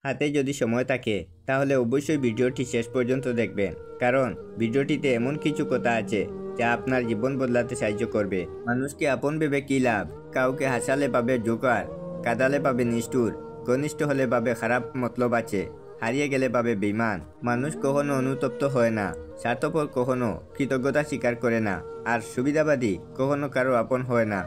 হাতে যদি সময় থাকে তাহলে অবশ্যই ভিডিওটি শেষ পর্যন্ত দেখবেন, কারণ ভিডিওটিতে এমন কিছু কথা আছে যা আপনার জীবন বদলাতে সাহায্য করবে। মানুষকে আপন ভেবে কি লাভ? কাউকে হাসালে পাবে জোকার, কাঁদালে পাবে নিষ্ঠুর, ঘনিষ্ঠ হলে পাবে খারাপ মতলব আছে, হারিয়ে গেলে পাবে বেঈমান। মানুষ কখনো অনুতপ্ত হয় না, স্বার্থপর কখনো কৃতজ্ঞতা স্বীকার করে না, আর সুবিধাবাদী কখনো কারো আপন হয় না।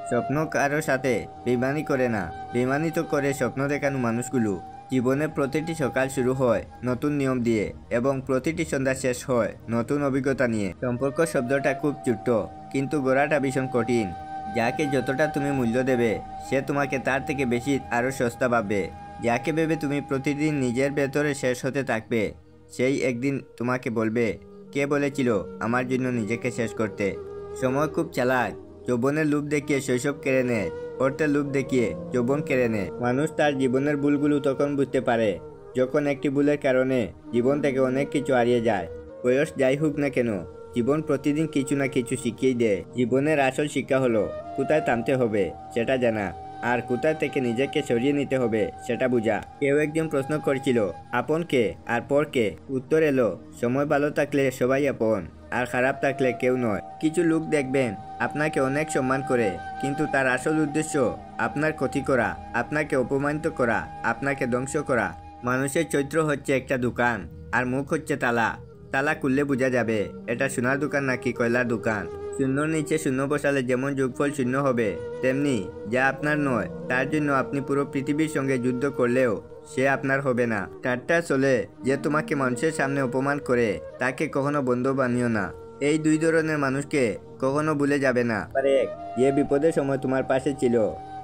স্বপ্ন কারো সাথে বেইমানি করে না, বেইমানি তো করে স্বপ্ন দেখানো মানুষগুলো। জীবনের প্রতিটি সকাল শুরু হয় নতুন নিয়ম দিয়ে এবং প্রতিটি সন্ধ্যা শেষ হয় নতুন অভিজ্ঞতা নিয়ে। সম্পর্ক শব্দটা খুব ছোট্ট, কিন্তু গড়াটা ভীষণ কঠিন। যাকে যতটা তুমি মূল্য দেবে সে তোমাকে তার থেকে বেশি আরও সস্তা ভাববে। যাকে ভেবে তুমি প্রতিদিন নিজের ভেতরে শেষ হতে থাকবে, সেই একদিন তোমাকে বলবে, কে বলেছিল আমার জন্য নিজেকে শেষ করতে? সময় খুব চালাক, যৌবনের লোভ দেখিয়ে শৈশব কেড়ে নেয়, অর্থের লোভ দেখিয়ে যৌবন কেড়ে নেয়। মানুষ তার জীবনের ভুলগুলো তখন বুঝতে পারে যখন একটি ভুলের কারণে জীবন থেকে অনেক কিছু হারিয়ে যায়। বয়স যাই হোক না কেন, জীবন প্রতিদিন কিছু না কিছু শিখিয়ে দেয়। জীবনের আসল শিক্ষা হলো কোথায় থামতে হবে সেটা জানা, আর কোথায় থেকে নিজেকে সরিয়ে নিতে হবে সেটা বোঝা। কেউ একজন প্রশ্ন করেছিল, আপন কে আর পর কে? উত্তর এলো, সময় ভালো থাকলে সবাই আপন, আর খারাপ থাকলে কেউ নয়। কিছু লোক দেখবেন আপনাকে অনেক সম্মান করে, কিন্তু তার আসল উদ্দেশ্য আপনার ক্ষতি করা, আপনাকে অপমানিত করা, আপনাকে ধ্বংস করা। মানুষের চরিত্র হচ্ছে একটা দোকান, আর মুখ হচ্ছে তালা। তালা খুললে বোঝা যাবে এটা সোনার দোকান নাকি কয়লার দোকান। শূন্যর নিচে শূন্য বসালে যেমন যোগফল শূন্য হবে, তেমনি যা আপনার নয় তার জন্য আপনি পুরো পৃথিবীর সঙ্গে যুদ্ধ করলেও সে আপনার হবে না। ঠাট্টা চলে যে তোমাকে মানুষের সামনে অপমান করে, তাকে কখনো বন্ধু বানিও না। এই দুই ধরনের মানুষকে কখনো ভুলে যাবে না। 1, যে বিপদের সময় তোমার পাশে ছিল।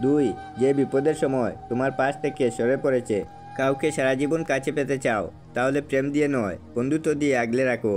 2, যে বিপদের সময় তোমার পাশ থেকে সরে পড়েছে। কাউকে সারা জীবন কাছে পেতে চাও, তাহলে প্রেম দিয়ে নয়, বন্ধুত্ব দিয়ে আগলে রাখো।